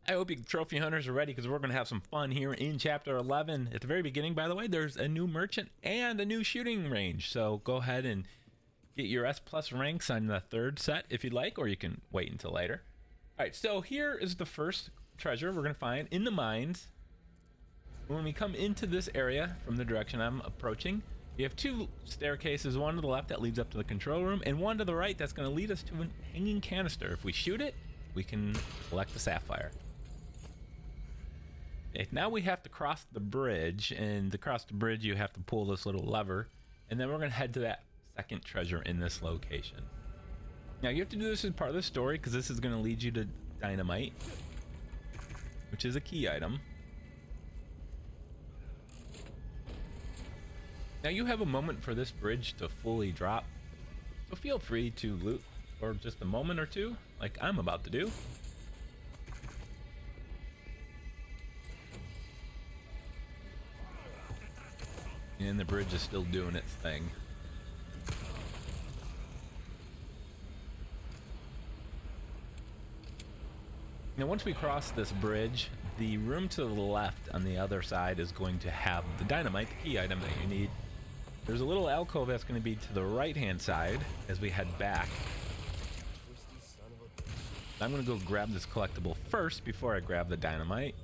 I hope you trophy hunters are ready because we're going to have some fun here in chapter 11. At the very beginning, by the way, there's a new merchant and a new shooting range. So go ahead and get your S plus ranks on the third set if you'd like, or you can wait until later. All right, so here is the first treasure we're going to find in the mines. When we come into this area from the direction I'm approaching, you have two staircases, one to the left that leads up to the control room, and one to the right that's going to lead us to a hanging canister. If we shoot it, we can collect the Sapphire. Okay, now we have to cross the bridge, and to cross the bridge you have to pull this little lever, and then we're going to head to that second treasure in this location. Now you have to do this as part of the story because this is going to lead you to dynamite, which is a key item. Now you have a moment for this bridge to fully drop, so feel free to loot for just a moment or two like I'm about to do. And the bridge is still doing its thing. Now once we cross this bridge, the room to the left on the other side is going to have the dynamite, the key item that you need. There's a little alcove that's going to be to the right hand side as we head back. I'm going to go grab this collectible first before I grab the dynamite.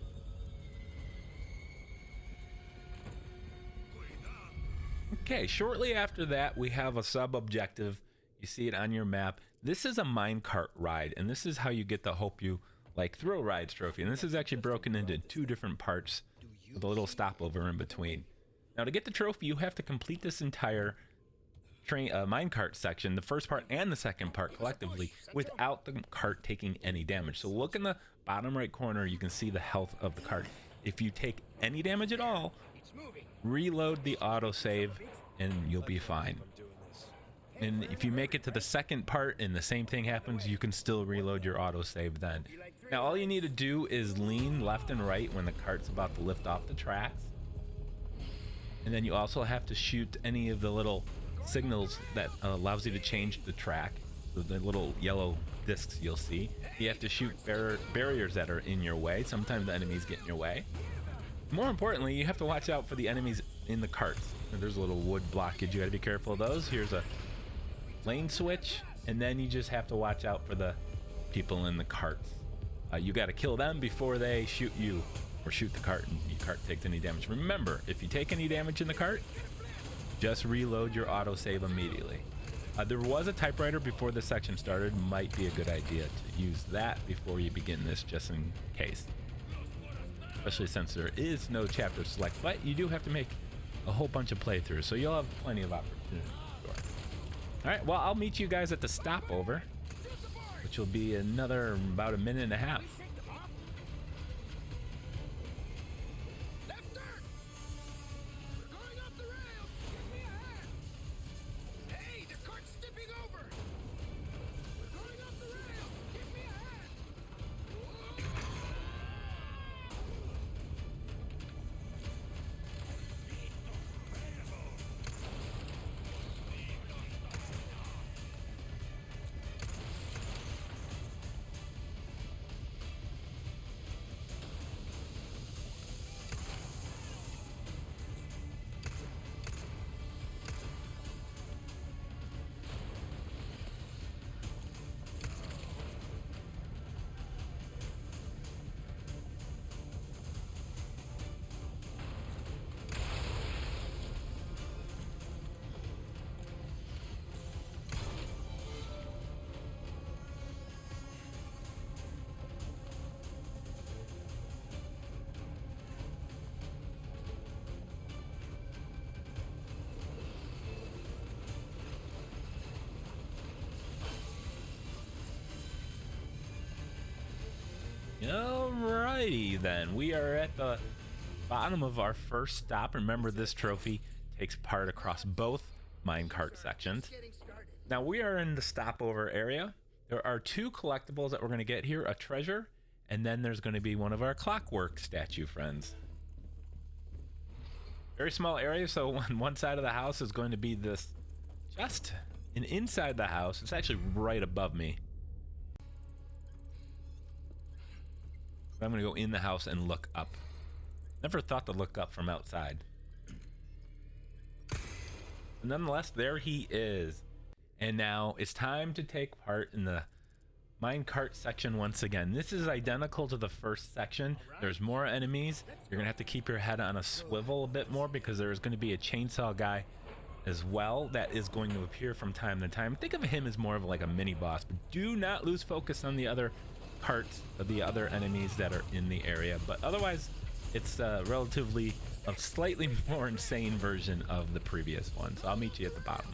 Okay, shortly after that, we have a sub-objective. You see it on your map. This is a minecart ride, and this is how you get the Hope You Like Thrill Rides trophy. And this is actually broken into two different parts with a little stopover in between. Now, to get the trophy, you have to complete this entire minecart section, the first part and the second part collectively, without the cart taking any damage. So look in the bottom right corner, you can see the health of the cart. If you take any damage at all, reload the autosave and you'll be fine. And if you make it to the second part and the same thing happens, you can still reload your autosave then. Now all you need to do is lean left and right when the cart's about to lift off the tracks. And then you also have to shoot any of the little signals that allows you to change the track. So the little yellow discs you'll see. You have to shoot barriers that are in your way. Sometimes the enemies get in your way. More importantly, you have to watch out for the enemies in the carts. There's a little wood blockage. You got to be careful of those. Here's a lane switch, and then you just have to watch out for the people in the carts. You got to kill them before they shoot you or shoot the cart and your cart takes any damage. Remember, if you take any damage in the cart, just reload your autosave immediately. There was a typewriter before this section started. Might be a good idea to use that before you begin this, just in case. Especially since there is no chapter select, but you do have to make a whole bunch of playthroughs, so you'll have plenty of opportunity. All right, well, I'll meet you guys at the stopover, which will be another about a minute and a half. Alrighty then, we are at the bottom of our first stop. Remember, this trophy takes part across both minecart sections. Now we are in the stopover area. There are two collectibles that we're going to get here, a treasure, and then there's going to be one of our clockwork statue friends. Very small area, so on one side of the house is going to be this chest, and inside the house, it's actually right above me. But I'm gonna go in the house and look up. Never thought to look up from outside. But nonetheless, there he is. And now it's time to take part in the minecart section once again. This is identical to the first section. There's more enemies. You're gonna have to keep your head on a swivel a bit more because there's going to be a chainsaw guy as well that is going to appear from time to time. Think of him as more of like a mini boss, but do not lose focus on the other parts of the other enemies that are in the area. But otherwise, it's relatively a slightly more insane version of the previous one. So I'll meet you at the bottom.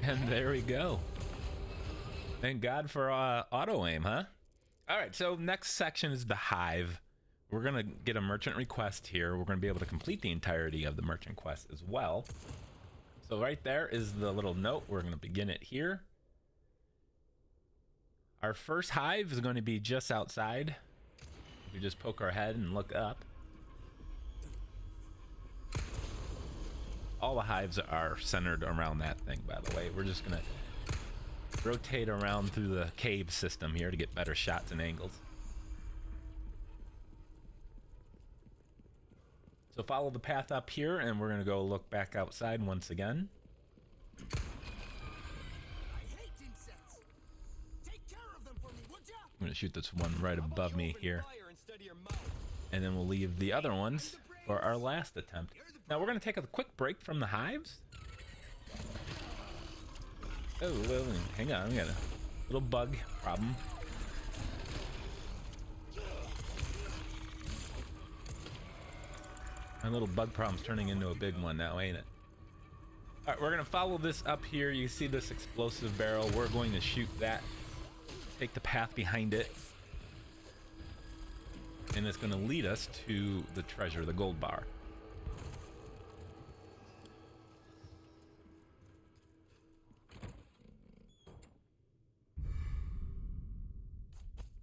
And there we go. Thank God for auto aim, huh? All right, so next section is the Hive. We're gonna get a merchant request here. We're gonna be able to complete the entirety of the merchant quest as well. So right there is the little note. We're gonna begin it here. Our first hive is going to be just outside. We just poke our head and look up. All the hives are centered around that thing, by the way. We're just gonna rotate around through the cave system here to get better shots and angles. So follow the path up here, and we're gonna go look back outside once again. I'm gonna shoot this one right above me here, and then we'll leave the other ones for our last attempt. Now we're gonna take a quick break from the hives. Oh, well, hang on, we got a little bug problem. My little bug problem's turning into a big one now, ain't it? All right, we're gonna follow this up here. You see this explosive barrel. We're going to shoot that, take the path behind it, and it's gonna lead us to the treasure, the gold bar.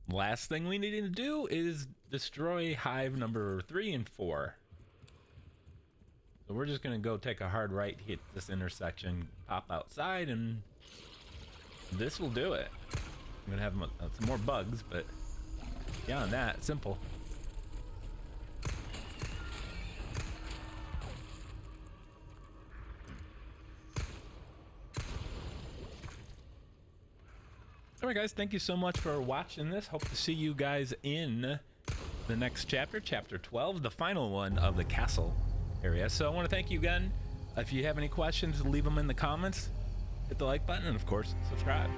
Last thing we need to do is destroy hive number 3 and 4. So we're just gonna go take a hard right, hit this intersection, pop outside, and this will do it. I'm gonna have some more bugs, but beyond that, simple. Alright guys, thank you so much for watching this. Hope to see you guys in the next chapter, chapter 12, the final one of the castle area. So I want to thank you again. If you have any questions, leave them in the comments. Hit the like button and of course, subscribe.